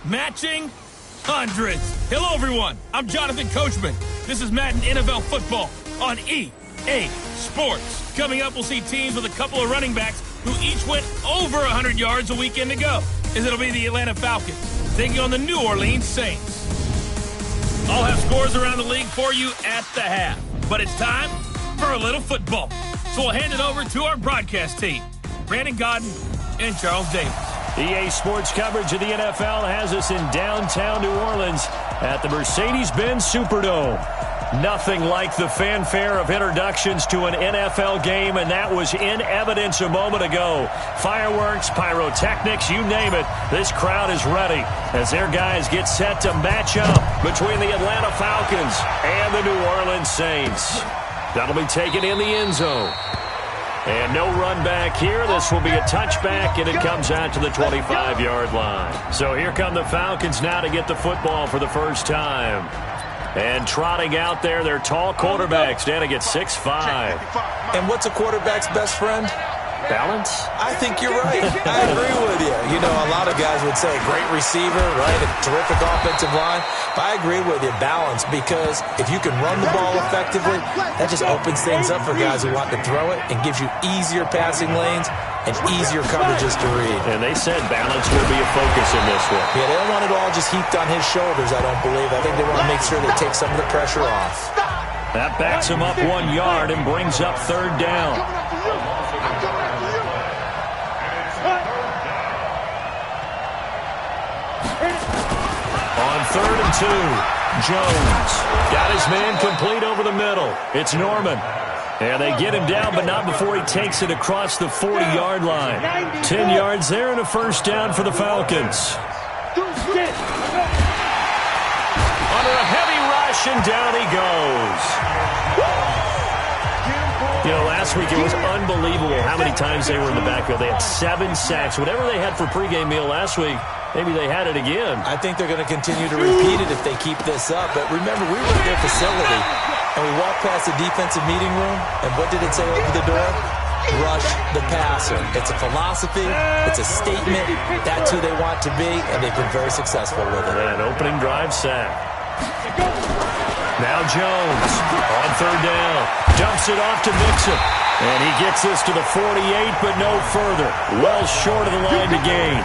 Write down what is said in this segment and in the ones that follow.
matching hundreds. Hello, everyone. I'm Jonathan Coachman. This is Madden NFL Football on EA Sports. Coming up, we'll see teams with a couple of running backs who each went over 100 yards a weekend ago, as it'll be the Atlanta Falcons taking on the New Orleans Saints. I'll have scores around the league for you at the half, but it's time for a little football. So we'll hand it over to our broadcast team, Brandon Godden and Charles Davis. EA Sports coverage of the NFL has us in downtown New Orleans at the Mercedes-Benz Superdome. Nothing like the fanfare of introductions to an NFL game, and that was in evidence a moment ago. Fireworks, pyrotechnics, you name it. This crowd is ready as their guys get set to match up between the Atlanta Falcons and the New Orleans Saints. That'll be taken in the end zone. And no run back here. This will be a touchback, and it comes out to the 25-yard line. So here come the Falcons now to get the football for the first time. And trotting out there, their tall quarterback standing at 6'5". And what's a quarterback's best friend? Balance? I think you're right. I agree with you. You know, a lot of guys would say great receiver, right? A terrific offensive line. But I agree with you, balance, because if you can run the ball effectively, that just opens things up for guys who want to throw it and gives you easier passing lanes and easier coverages to read. And they said balance will be a focus in this one. Yeah, they don't want it all just heaped on his shoulders, I don't believe. I think they want to make sure they take some of the pressure off. That backs him up 1 yard and brings up third down. On 3rd and 2, Jones got his man complete over the middle. It's Norman. And they get him down, but not before he takes it across the 40-yard line. 10 yards there and a first down for the Falcons. Under a heavy rush, and down he goes. You know, last week it was unbelievable how many times they were in the backfield. They had 7 sacks. Whatever they had for pregame meal last week, maybe they had it again. I think they're going to continue to repeat it if they keep this up. But remember, we were at their facility, and we walked past the defensive meeting room, and what did it say over the door? Rush the passer. It's a philosophy. It's a statement. That's who they want to be, and they've been very successful with it. An opening drive sack. Now Jones on 3rd down. Dumps it off to Mixon. And he gets this to the 48, but no further. Well short of the line to gain.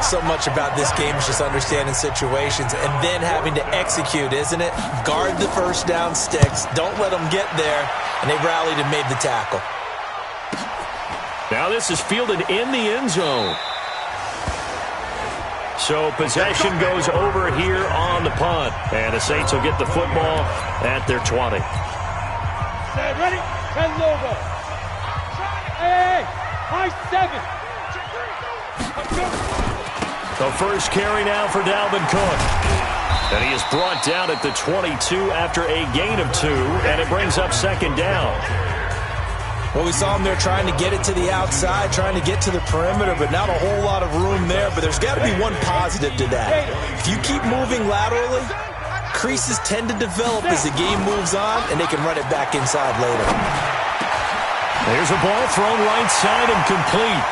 So much about this game is just understanding situations and then having to execute, isn't it? Guard the first down sticks. Don't let them get there. And they rallied and made the tackle. Now this is fielded in the end zone. So possession goes over here on the punt. And the Saints will get the football at their 20. Ready? And logo. Hey, high 7. The first carry now for Dalvin Cook. And he is brought down at the 22 after a gain of 2. And it brings up 2nd down. Well, we saw him there trying to get it to the outside, trying to get to the perimeter, but not a whole lot of room there. But there's got to be one positive to that. If you keep moving laterally, creases tend to develop as the game moves on, and they can run it back inside later. There's a ball thrown right side and complete.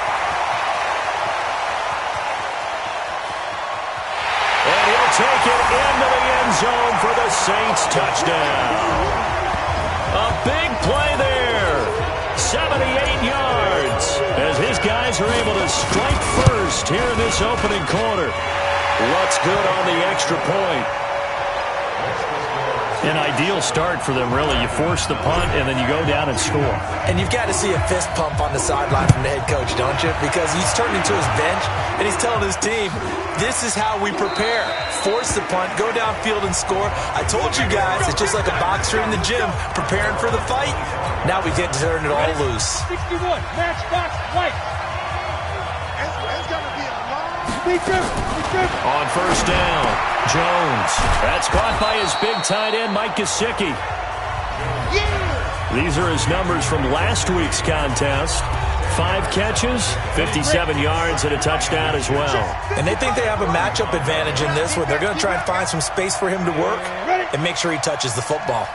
And he'll take it into the end zone for the Saints touchdown. A big play there. 78 yards as his guys are able to strike first here in this opening quarter. What's good on the extra point? An ideal start for them, really. You force the punt, and then you go down and score. And you've got to see a fist pump on the sideline from the head coach, don't you? Because he's turning to his bench, and he's telling his team, this is how we prepare. Force the punt, go downfield and score. I told you guys, it's just like a boxer in the gym preparing for the fight. Now we get to turn it all loose. 61, matchbox, white. On first down, Jones. That's caught by his big tight end, Mike Gesicki. These are his numbers from last week's contest. 5 catches, 57 yards, and a touchdown as well. And they think they have a matchup advantage in this one. They're going to try and find some space for him to work and make sure he touches the football.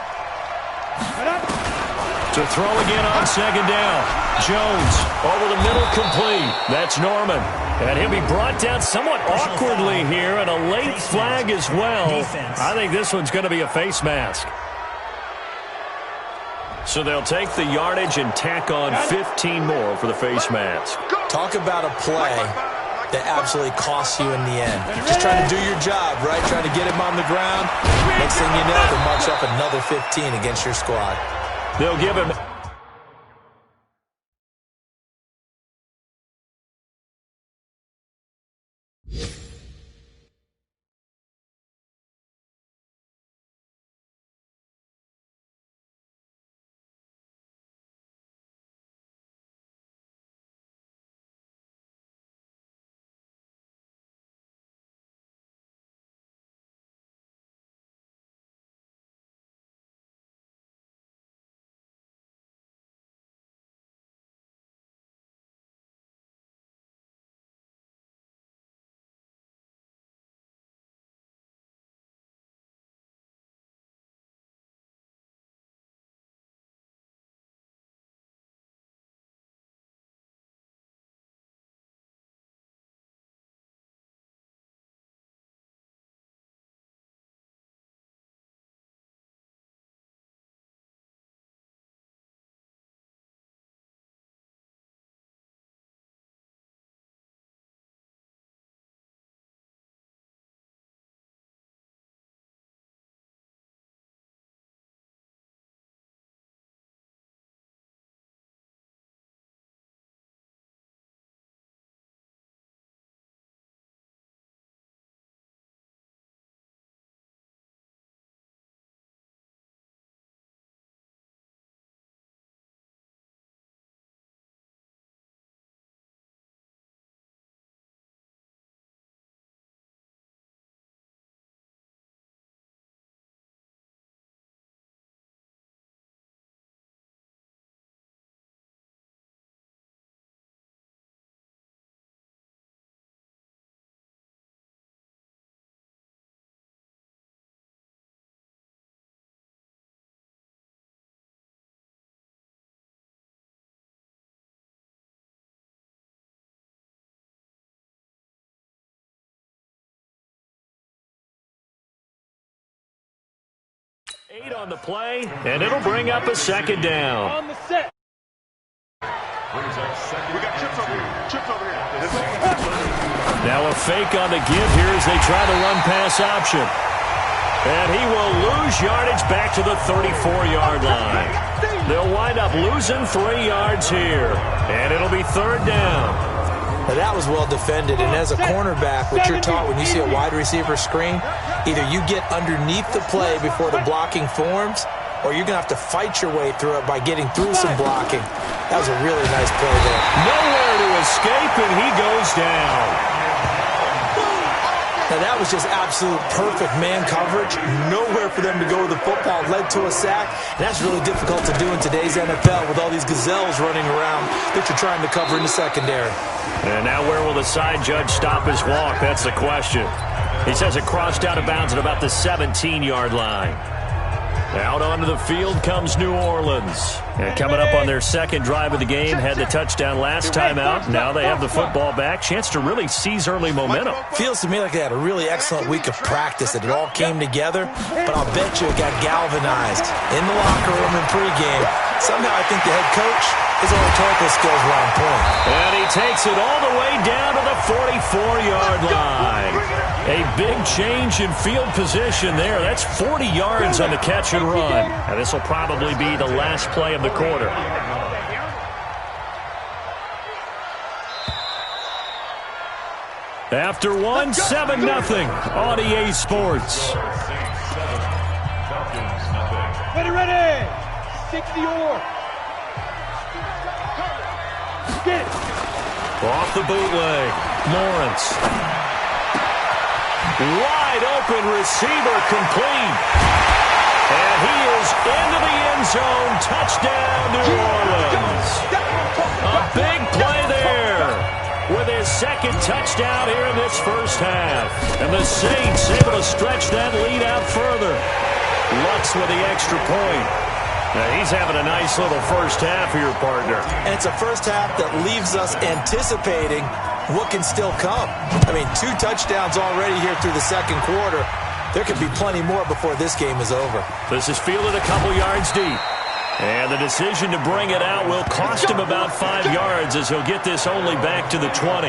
To throw again on second down. Jones over the middle, complete. That's Norman. And he'll be brought down somewhat awkwardly here, and a late flag as well. I think this one's going to be a face mask. So they'll take the yardage and tack on 15 more for the face mask. Talk about a play that absolutely costs you in the end. Just trying to do your job, right? Trying to get him on the ground. Next thing you know, they'll march up another 15 against your squad. They'll give him... Eight on the play, and it'll bring up a second down. On the set. Now a fake on the give here as they try to run pass option. And he will lose yardage back to the 34-yard line. They'll wind up losing 3 yards here. And it'll be third down. Now that was well defended, and as a cornerback, what you're taught when you see a wide receiver screen, either you get underneath the play before the blocking forms, or you're going to have to fight your way through it by getting through some blocking. That was a really nice play there. Nowhere to escape, and he goes down. Now that was just absolute perfect man coverage. Nowhere for them to go with the football. Led to a sack, and that's really difficult to do in today's NFL with all these gazelles running around that you're trying to cover in the secondary. And now where will the side judge stop his walk? That's the question. He says it crossed out of bounds at about the 17-yard line. Out onto the field comes New Orleans. And coming up on their second drive of the game, had the touchdown last time out. Now they have the football back. Chance to really seize early momentum. Feels to me like they had a really excellent week of practice, that it all came together. But I'll bet you it got galvanized in the locker room in pregame. Somehow I think the head coach, his rhetorical skills were on point. And he takes it all the way down to the 44-yard line. A big change in field position there. That's 40 yards on the catch and run. And this will probably be the last play of the quarter. After one, 7-0 on EA Sports. Ready. 60-or. Get it. Off the bootleg. Lawrence. Wide open receiver, complete. And he is into the end zone. Touchdown, New Orleans. A big play there with his second touchdown here in this first half. And the Saints able to stretch that lead out further. Lutz with the extra point. He's having a nice little first half here, partner. And it's a first half that leaves us anticipating what can still come. I mean, 2 touchdowns already here through the second quarter. There could be plenty more before this game is over. This is fielded a couple yards deep. And the decision to bring it out will cost him about 5 yards as he'll get this only back to the 20.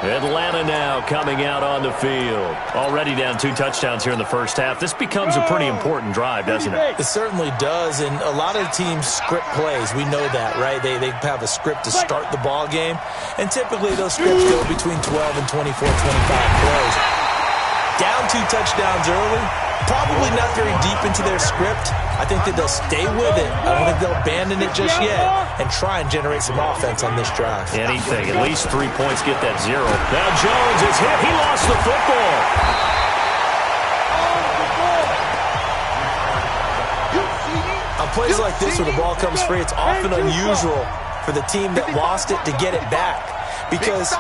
Atlanta now coming out on the field. Already down 2 touchdowns here in the first half. This becomes a pretty important drive, doesn't it? It certainly does, and a lot of teams script plays. We know that, right? They have a script to start the ball game, and typically those scripts go between 12 and 24, 25 plays. Down 2 touchdowns early, probably not very deep into their script. I think that they'll stay with it. I don't think they'll abandon it just yet and try and generate some offense on this drive. Anything. At least 3 points get that 0. Now Jones is hit. He lost the football. On plays like this where the ball comes free, it's often unusual for the team that lost it to get it back. Because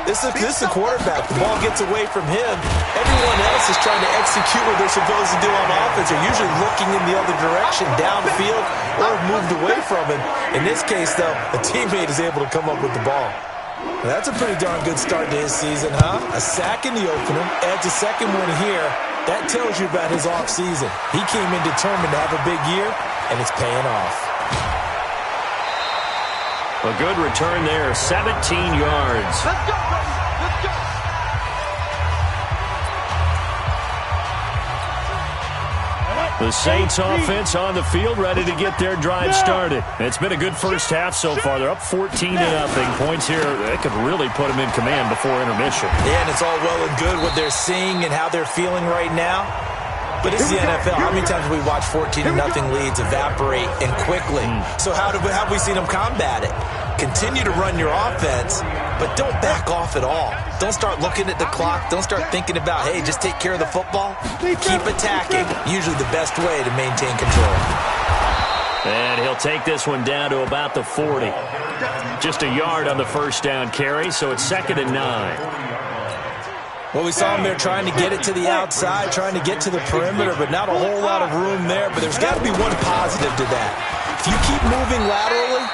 this is the quarterback. The ball gets away from him. Everyone else is trying to execute what they're supposed to do on offense. They're usually looking in the other direction, downfield, or moved away from him. In this case, though, a teammate is able to come up with the ball. Well, that's a pretty darn good start to his season, huh? A sack in the opener, adds a second one here. That tells you about his offseason. He came in determined to have a big year, and it's paying off. A good return there, 17 yards. Let's go, let's go. The Saints offense on the field, ready to get their drive started. It's been a good first half so far. They're up 14-0. Points here, they could really put them in command before intermission. Yeah, and it's all well and good what they're seeing and how they're feeling right now. But it's the NFL. How many times have we watched 14-0 leads evaporate and quickly? So how have we seen them combat it? Continue to run your offense, but don't back off at all. Don't start looking at the clock. Don't start thinking about, hey, just take care of the football. Keep attacking. Usually the best way to maintain control. And he'll take this one down to about the 40. Just a yard on the first down carry, so it's 2nd and 9. Well, we saw him there trying to get it to the outside, trying to get to the perimeter, but not a whole lot of room there. But there's got to be one positive to that. If you keep moving laterally,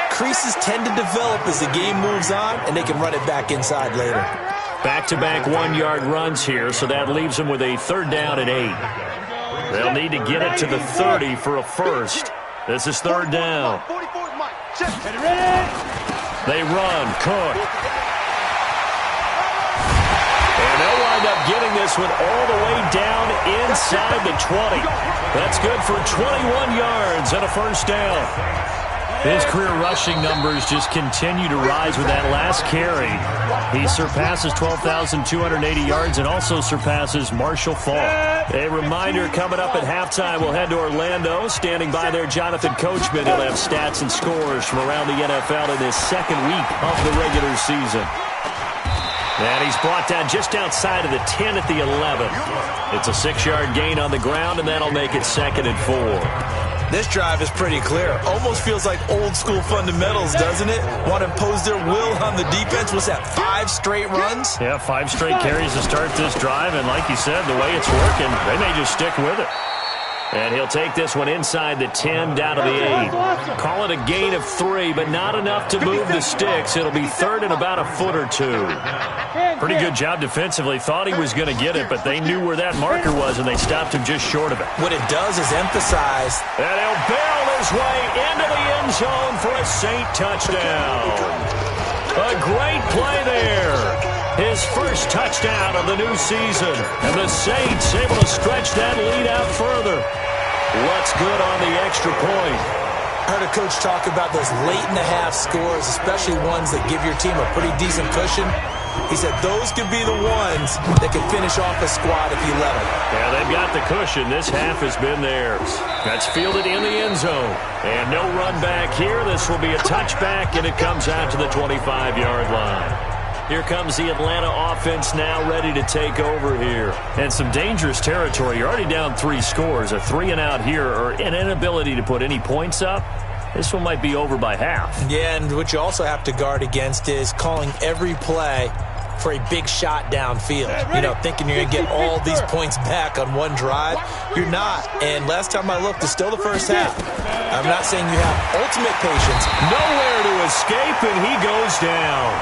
creases tend to develop as the game moves on, and they can run it back inside later. Back-to-back 1-yard runs here, so that leaves them with a 3rd down and 8. They'll need to get it to the 30 for a first. This is 3rd down. They run. Cook. And they'll wind up getting this one all the way down inside the 20. That's good for 21 yards and a first down. His career rushing numbers just continue to rise with that last carry. He surpasses 12,280 yards and also surpasses Marshall Faulk. A reminder, coming up at halftime, we'll head to Orlando. Standing by there, Jonathan Coachman. He'll have stats and scores from around the NFL in this second week of the regular season. And he's brought down just outside of the 10 at the 11. It's a 6-yard gain on the ground, and that'll make it 2nd and 4. This drive is pretty clear. Almost feels like old school fundamentals, doesn't it? Want to impose their will on the defense. Was that 5 straight runs? Yeah, 5 straight carries to start this drive, and like you said, the way it's working, they may just stick with it. And he'll take this one inside the 10, down to the 8. Call it a gain of 3, but not enough to move the sticks. It'll be 3rd and about a foot or 2. Pretty good job defensively. Thought he was going to get it, but they knew where that marker was, and they stopped him just short of it. What it does is emphasize. And he'll barrel his way into the end zone for a Saint touchdown. A great play there. His first touchdown of the new season. And the Saints able to stretch that lead out further. What's good on the extra point? Heard a coach talk about those late-in-the-half scores, especially ones that give your team a pretty decent cushion. He said those could be the ones that can finish off a squad if you let them. Yeah, they've got the cushion. This half has been theirs. That's fielded in the end zone. And no run back here. This will be a touchback, and it comes out to the 25-yard line. Here comes the Atlanta offense now ready to take over here. And some dangerous territory. You're already down 3 scores. A 3-and-out here or an inability to put any points up. This one might be over by half. Yeah, and what you also have to guard against is calling every play for a big shot downfield. You know, thinking you're going to get all these points back on one drive. You're not. And last time I looked, it's still the first half. I'm not saying you have ultimate patience. Nowhere to escape, and he goes down.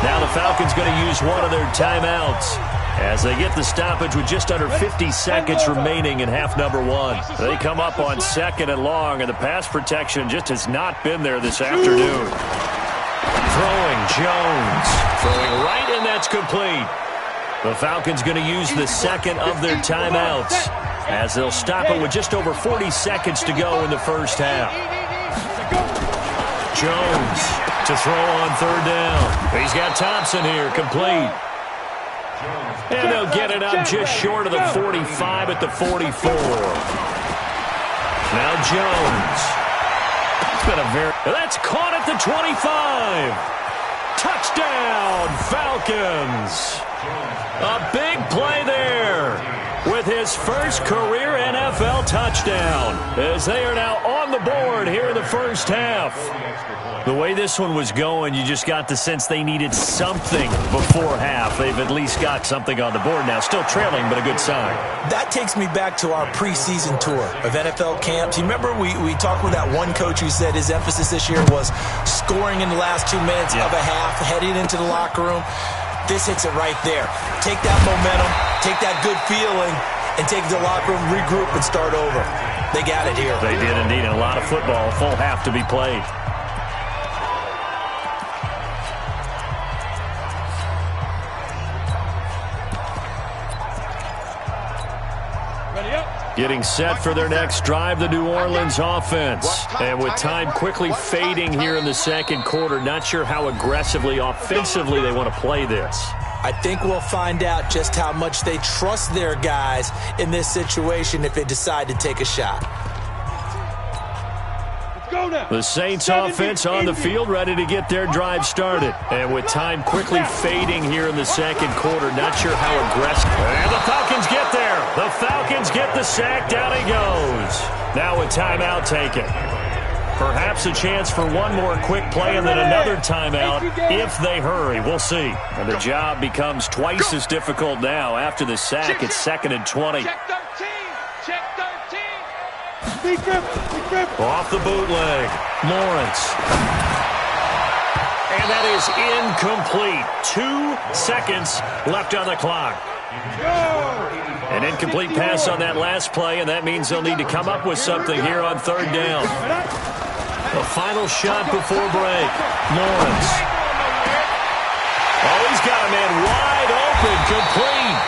Now the Falcons going to use one of their timeouts as they get the stoppage with just under 50 seconds remaining in half number one. They come up on 2nd and long, and the pass protection just has not been there this afternoon. Throwing Jones. Throwing right, and that's complete. The Falcons going to use the second of their timeouts as they'll stop it with just over 40 seconds to go in the first half. Jones to throw on 3rd down. He's got Thompson here, complete. And they'll get it up just short of the 45 at the 44. Now Jones. It's been a that's caught at the 25. Touchdown, Falcons. A big play there with his first career NFL touchdown as they are now on the board here in the first half. The way this one was going, you just got the sense they needed something before half. They've at least got something on the board now. Still trailing, but a good sign. That takes me back to our preseason tour of NFL camps. You remember we talked with that one coach who said his emphasis this year was scoring in the last 2 minutes of a half, heading into the locker room. This hits it right there. Take that momentum, take that good feeling, and take it to the locker room, regroup, and start over. They got it here. They did indeed, and a lot of football, a full half to be played. Getting set for their next drive, the New Orleans offense. And with time quickly fading here in the second quarter, not sure how aggressively, offensively they want to play this. I think we'll find out just how much they trust their guys in this situation if they decide to take a shot. The Saints offense on the field, ready to get their drive started. And with time quickly fading here in the second quarter, not sure how aggressive. And the Falcons get there. The Falcons get the sack. Down he goes. Now a timeout taken. Perhaps a chance for one more quick play and then another timeout if they hurry. We'll see. And the job becomes twice as difficult now after the sack. It's 2nd and 20. Check 13. Check 13. Big grip. Big grip. Off the bootleg. Lawrence. And that is incomplete. 2 seconds left on the clock. An incomplete pass on that last play, and that means they'll need to come up with something here on 3rd down. The final shot before break. Lawrence. Oh, he's got a man wide open, complete.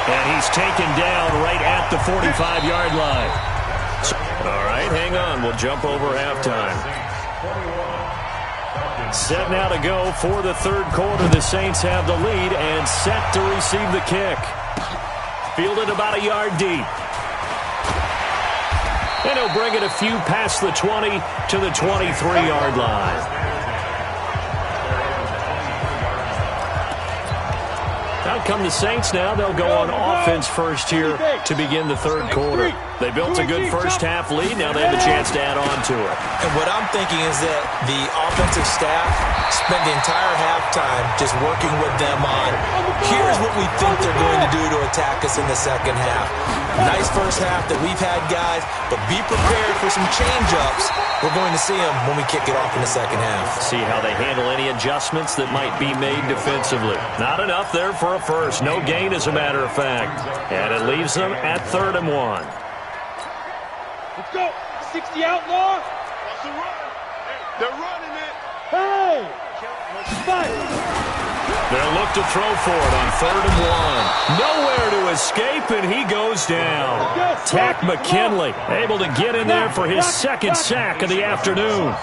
And he's taken down right at the 45-yard line. All right, hang on. We'll jump over halftime. Set now to go for the 3rd quarter. The Saints have the lead and set to receive the kick. Fielded about a yard deep. And he'll bring it a few past the 20 to the 23-yard line. Out come the Saints now. They'll go on offense first here to begin the 3rd quarter. They built a good first half lead. Now they have a chance to add on to it. And what I'm thinking is that the offensive staff spent the entire halftime just working with them on, here's what we think they're going to do to attack us in the second half. Nice first half that we've had, guys, but be prepared for some change-ups. We're going to see them when we kick it off in the second half. See how they handle any adjustments that might be made defensively. Not enough there for a first. No gain, as a matter of fact. And it leaves them at 3rd and 1. Let's go. 60 outlaw. What's the run? They're running it. Hey. Fight. They'll look to throw for it on 3rd and 1. Nowhere to escape, and he goes down. Tack McKinley able to get in there for his 2nd sack of the afternoon.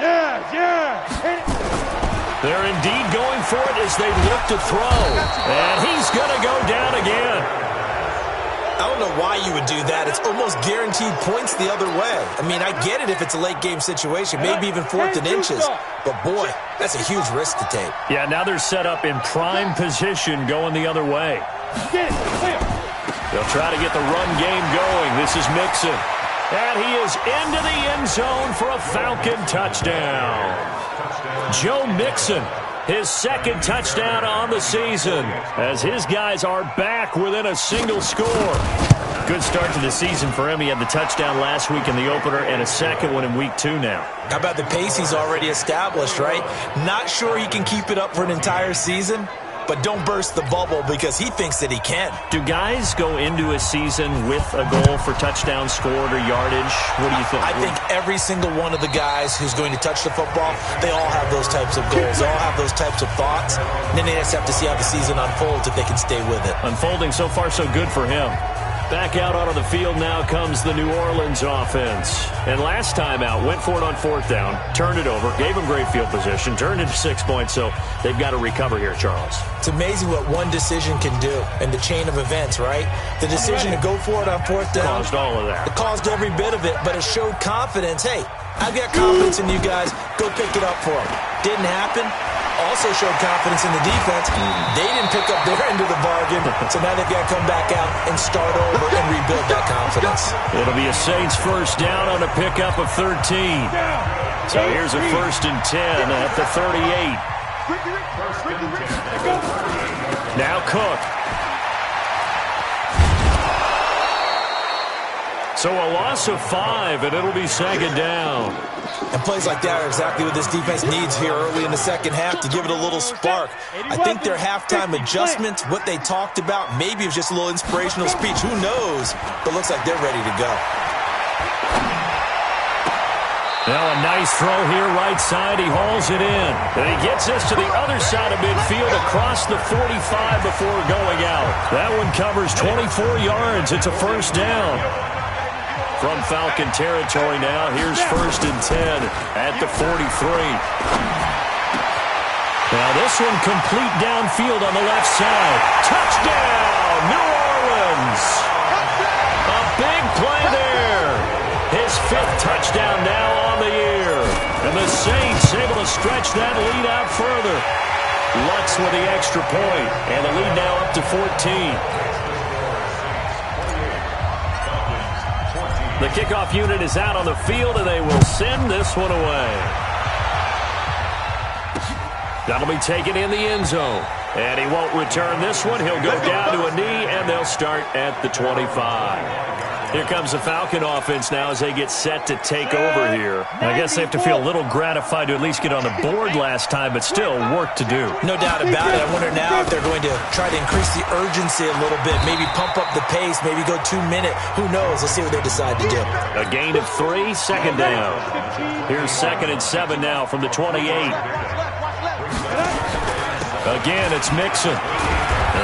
Yeah. They're indeed going for it as they look to throw. And he's going to go down again. I don't know why you would do that. It's almost guaranteed points the other way. I mean, I get it if it's a late-game situation, maybe even 4th and inches. But, boy, that's a huge risk to take. Yeah, now they're set up in prime position going the other way. They'll try to get the run game going. This is Mixon. And he is into the end zone for a Falcon touchdown. Joe Mixon, his second touchdown on the season, as his guys are back within a single score. Good start to the season for him. He had the touchdown last week in the opener and a second one in week 2 now. How about the pace he's already established, right? Not sure he can keep it up for an entire season, but don't burst the bubble because he thinks that he can. Do guys go into a season with a goal for touchdowns scored or yardage? What do you think? I think every single one of the guys who's going to touch the football, they all have those types of goals. They all have those types of thoughts. And then they just have to see how the season unfolds if they can stay with it. Unfolding so far so good for him. Back out onto the field now comes the New Orleans offense. And last time out, went for it on 4th down, turned it over, gave him great field position, turned into 6 points, so they've got to recover here, Charles. It's amazing what one decision can do in the chain of events, right? The decision to go for it on 4th down. Caused all of that. It caused every bit of it, but it showed confidence. Hey, I've got confidence in you guys. Go pick it up for them. Didn't happen. Also showed confidence in the defense. They didn't pick up their end of the bargain, so now they've got to come back out and start over and rebuild that confidence. It'll be a Saints first down on a pickup of 13. So here's a 1st and 10 at the 38. Now Cook. So a loss of 5, and it'll be 2nd down. And plays like that are exactly what this defense needs here early in the second half to give it a little spark. I think their halftime adjustments, what they talked about, maybe it was just a little inspirational speech. Who knows? But looks like they're ready to go. Now a nice throw here right side. He hauls it in. And he gets this to the other side of midfield across the 45 before going out. That one covers 24 yards. It's a 1st down. From Falcon territory now, here's 1st and 10 at the 43. Now this one complete downfield on the left side. Touchdown, New Orleans! A big play there. His 5th touchdown now on the year. And the Saints able to stretch that lead out further. Lutz with the extra point, and the lead now up to 14. The kickoff unit is out on the field, and they will send this one away. That'll be taken in the end zone. And he won't return this one. He'll go down to a knee, and they'll start at the 25. Here comes the Falcon offense now as they get set to take over here. I guess they have to feel a little gratified to at least get on the board last time, but still work to do. No doubt about it. I wonder now if they're going to try to increase the urgency a little bit, maybe pump up the pace, maybe go 2-minute. Who knows? Let's see what they decide to do. A gain of 3, 2nd down. Here's 2nd and 7 now from the 28. Again, it's Mixon.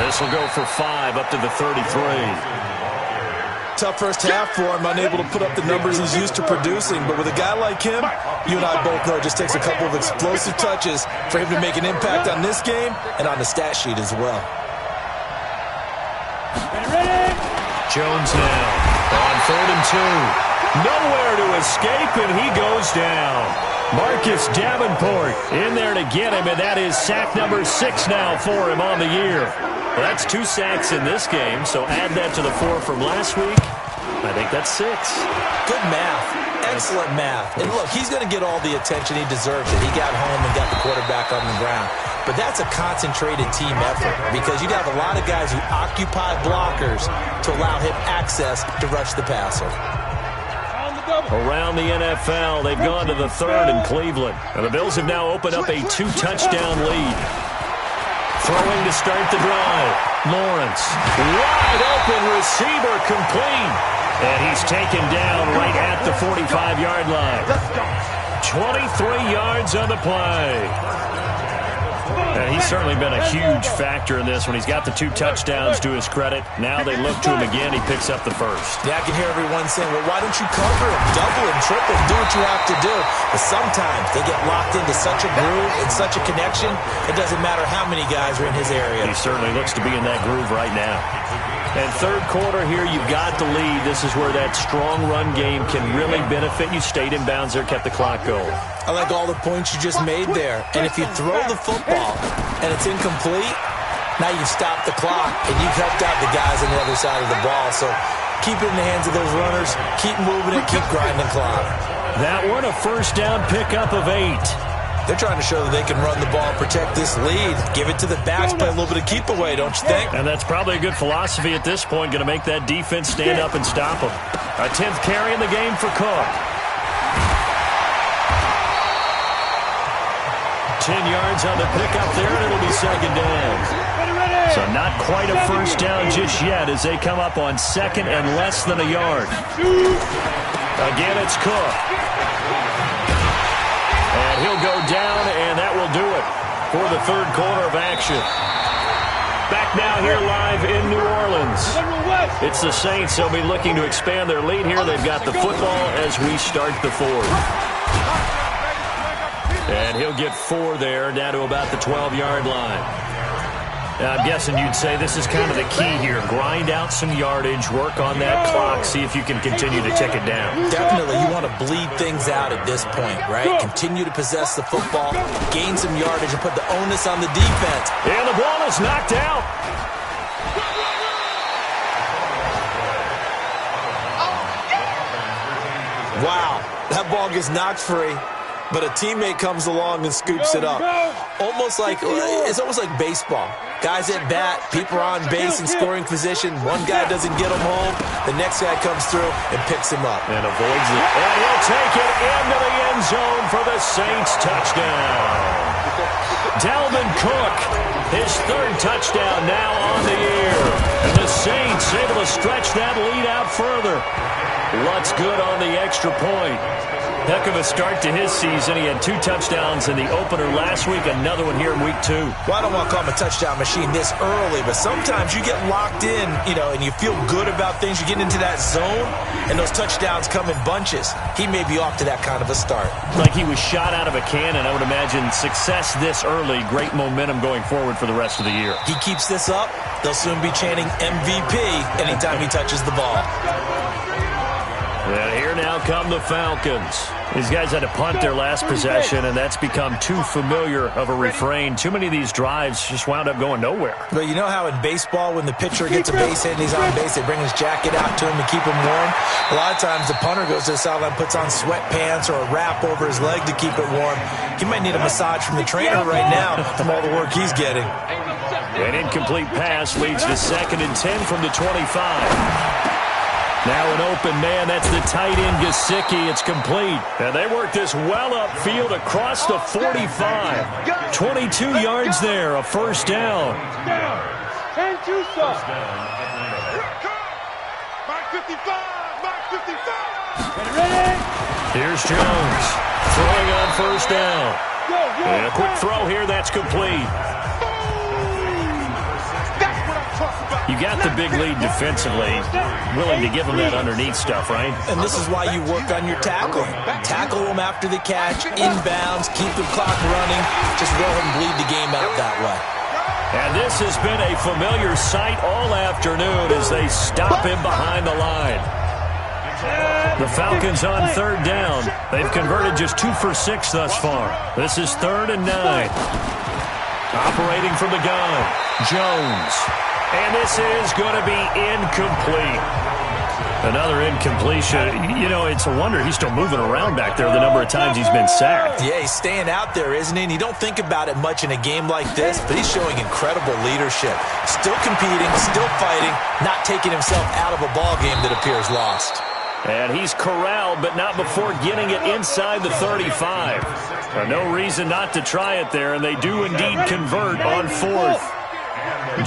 This will go for 5 up to the 33. Tough first half for him, unable to put up the numbers he's used to producing. But with a guy like him, you and I both know it just takes a couple of explosive touches for him to make an impact on this game and on the stat sheet as well. Jones now on 3rd and 2. Nowhere to escape, and he goes down. Marcus Davenport in there to get him, and that is sack number 6 now for him on the year. Well, that's 2 sacks in this game, so add that to the 4 from last week. I think that's 6. Good math. Excellent math. And look, he's going to get all the attention he deserves. It. He got home and got the quarterback on the ground. But that's a concentrated team effort because you have a lot of guys who occupy blockers to allow him access to rush the passer. Around the NFL, they've gone to the 3rd in Cleveland. And the Bills have now opened up a 2-touchdown lead. Throwing to start the drive. Lawrence. Wide open receiver complete. And he's taken down right at the 45-yard line. 23 yards on the play. And he's certainly been a huge factor in this one. He's got the 2 touchdowns to his credit. Now they look to him again. He picks up the 1st. Yeah, I can hear everyone saying, well, why don't you cover him? Double him, triple him, do what you have to do. But sometimes they get locked into such a groove and such a connection, it doesn't matter how many guys are in his area. He certainly looks to be in that groove right now. And 3rd quarter here, you've got the lead. This is where that strong run game can really benefit you. Stayed in bounds there, kept the clock going. I like all the points you just made there. And if you throw the football and it's incomplete, now you've stopped the clock and you've helped out the guys on the other side of the ball. So keep it in the hands of those runners, keep moving it, keep grinding and climbing. That one, a first down pickup of 8. They're trying to show that they can run the ball, protect this lead, give it to the backs, play a little bit of keep away, don't you think? And that's probably a good philosophy at this point, going to make that defense stand up and stop them. A 10th carry in the game for Cook. 10 yards on the pickup there, and it'll be second down. So not quite a first down just yet as they come up on second and less than a yard. Again, it's Cook. And he'll go down, and that will do it for the third quarter of action. Back now here live in New Orleans. It's the Saints. They'll be looking to expand their lead here. They've got the football as we start the fourth. And he'll get 4 there, down to about the 12-yard line. Now, I'm guessing you'd say this is kind of the key here. Grind out some yardage, work on that clock, see if you can continue to tick it down. Definitely. You want to bleed things out at this point, right? Continue to possess the football, gain some yardage, and put the onus on the defense. And the ball is knocked out. Wow, that ball gets knocked free. But a teammate comes along and scoops it up. It's almost like baseball. Guys at bat, people are on base in scoring position. One guy doesn't get him home. The next guy comes through and picks him up. And avoids it. And he'll take it into the end zone for the Saints touchdown. Dalvin Cook, his 3rd touchdown now on the year. And the Saints able to stretch that lead out further. What's good on the extra point? Heck of a start to his season. He had 2 touchdowns in the opener last week, another one here in week 2. Well, I don't want to call him a touchdown machine this early, but sometimes you get locked in, and you feel good about things. You get into that zone, and those touchdowns come in bunches. He may be off to that kind of a start. Like he was shot out of a cannon. I would imagine success this early, great momentum going forward for the rest of the year. He keeps this up, they'll soon be chanting MVP anytime he touches the ball. And here now come the Falcons. These guys had to punt their last possession, and that's become too familiar of a refrain. Too many of these drives just wound up going nowhere. But you know how in baseball, when the pitcher gets a base hit and he's on base, they bring his jacket out to him to keep him warm? A lot of times the punter goes to the sideline, puts on sweatpants or a wrap over his leg to keep it warm. He might need a massage from the trainer right now from all the work he's getting. An incomplete pass leads to 2nd and 10 from the 25. Now an open man, that's the tight end, Gesicki. It's complete. And they work this well upfield across the 45. 22 yards there, a first down. Mark 55. Ready? Here's Jones throwing on first down. And a quick throw here, that's complete. You got the big lead defensively, willing to give them that underneath stuff, right? And this is why you work on your tackling. Tackle them after the catch, inbounds, keep the clock running. Just go ahead and bleed the game out that way. And this has been a familiar sight all afternoon as they stop him behind the line. The Falcons on 3rd down. They've converted just 2 for 6 thus far. This is 3rd and 9. Operating from the gun, Jones. And this is going to be incomplete. Another incompletion. You know, it's a wonder he's still moving around back there the number of times he's been sacked. Yeah, he's staying out there, isn't he? And you don't think about it much in a game like this, but he's showing incredible leadership. Still competing, still fighting, not taking himself out of a ball game that appears lost. And he's corralled, but not before getting it inside the 35. No reason not to try it there, and they do indeed convert on 4th.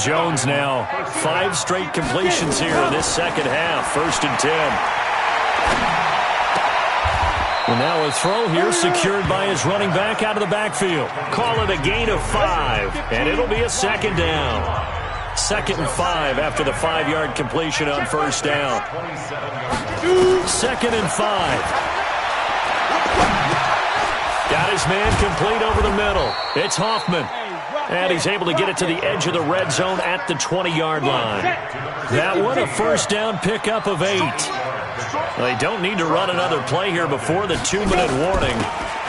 Jones now 5 straight completions here in this second half. 1st and 10. And now a throw here secured by his running back out of the backfield. Call it a gain of 5, and it'll be a 2nd down. 2nd and 5 after the 5-yard completion on 1st down. 2nd and 5. Got his man complete over the middle. It's Hoffman. And he's able to get it to the edge of the red zone at the 20-yard line. That one, a first down pickup of 8. They don't need to run another play here before the 2-minute warning.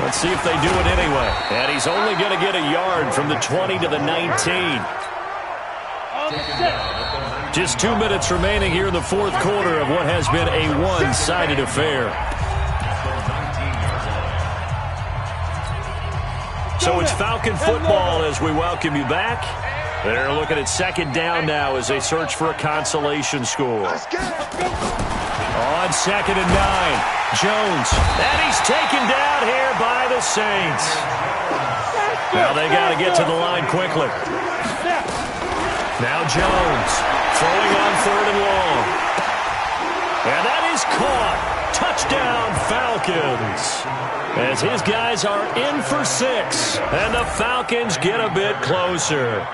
Let's see if they do it anyway. And he's only going to get a yard from the 20 to the 19. Just 2 minutes remaining here in the fourth quarter of what has been a one-sided affair. So it's Falcon football as we welcome you back. They're looking at second down now as they search for a consolation score. On 2nd and 9, Jones. And he's taken down here by the Saints. Now they got to get to the line quickly. Now Jones throwing on 3rd and long. And that is caught. Touchdown Falcons. As his guys are in for 6. And the Falcons get a bit closer.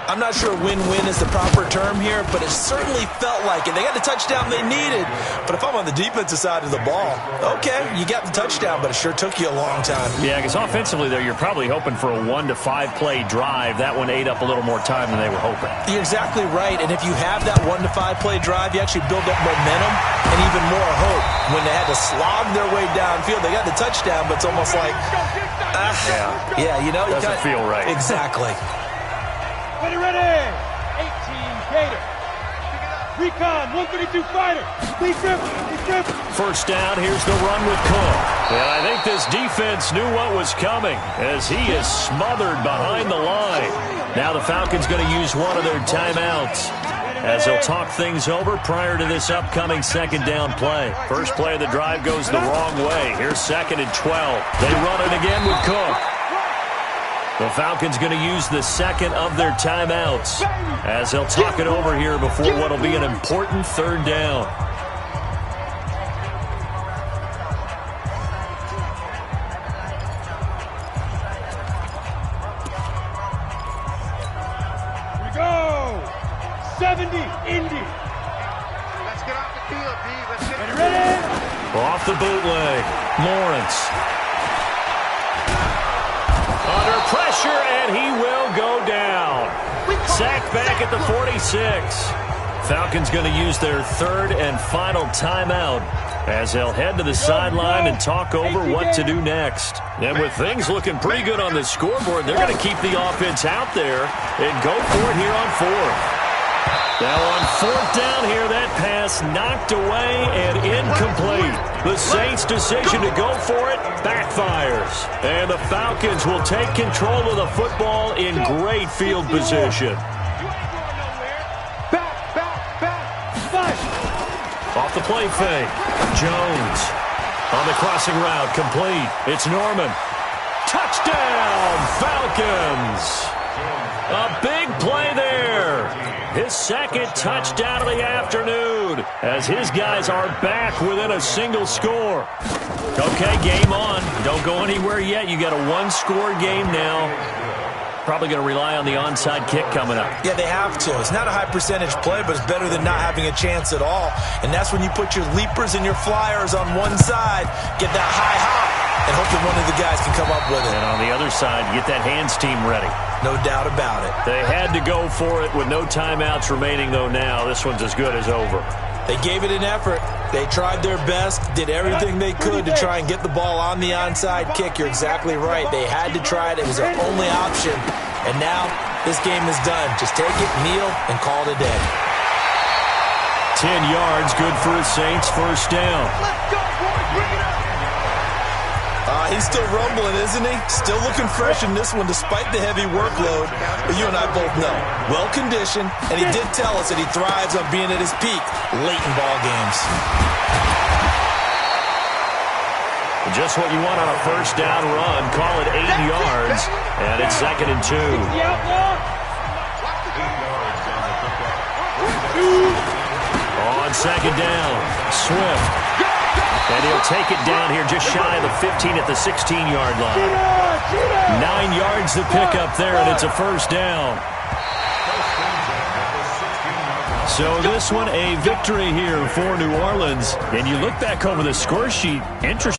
I'm not sure win-win is the proper term here, but it certainly felt like it. They got the touchdown they needed, but if I'm on the defensive side of the ball, okay, you got the touchdown, but it sure took you a long time. Yeah, because offensively there, you're probably hoping for a 1 to 5 play drive. That one ate up a little more time than they were hoping. You're exactly right, and if you have that 1 to 5 play drive, you actually build up momentum and even more hope. When they had to slog their way downfield, they got the touchdown, but it's almost like, yeah, you know, doesn't feel right. Exactly. Ready, 18 Gator. Recon, 132 fighter. Big grip. First down, here's the run with Cook. And I think this defense knew what was coming as he is smothered behind the line. Now the Falcons going to use one of their timeouts as they'll talk things over prior to this upcoming second down play. First play of the drive goes the wrong way. Here's 2nd and 12. They run it again with Cook. The Falcons going to use the second of their timeouts as they'll talk it over here before what will be an important 3rd down. Here we go. 70, Indy. Let's get off the field, D. Let's get Ready? Off the bootleg, Lawrence. Under pressure, and he will go down. Sacked back at the 46. Falcons going to use their 3rd and final timeout as they'll head to the sideline and talk over what to do next. And with things looking pretty good on the scoreboard, they're going to keep the offense out there and go for it here on 4th. Now on 4th down here, that pass knocked away and incomplete. The Saints' decision to go for it backfires. And the Falcons will take control of the football in great field position. Back. Off the play fake. Jones on the crossing route, complete. It's Norman. Touchdown, Falcons. A big play there. His 2nd touchdown of the afternoon as his guys are back within a single score. Okay, game on. Don't go anywhere yet. You got a 1-score game now. Probably going to rely on the onside kick coming up. Yeah, they have to. It's not a high percentage play, but it's better than not having a chance at all. And that's when you put your leapers and your flyers on one side, get that high hop, and hope that one of the guys can come up with it. And on the other side, get that hands team ready. No doubt about it. They had to go for it with no timeouts remaining, though now. This one's as good as over. They gave it an effort. They tried their best, did everything they could to try and get the ball on the onside kick. You're exactly right. They had to try it. It was their only option. And now this game is done. Just take it, kneel, and call it a day. 10 yards, good for a Saints first down. Let's go, boys. Bring it up. He's still rumbling, isn't he? Still looking fresh in this one despite the heavy workload. But you and I both know, well-conditioned, and he did tell us that he thrives on being at his peak late in ball games. Just what you want on a first down run. Call it 8 yards, and it's 2nd and 2. On 2nd down, Swift. And he'll take it down here just shy of the 15 at the 16-yard line. 9 yards to pick up there, and it's a first down. So this one a victory here for New Orleans. And you look back over the score sheet, interesting.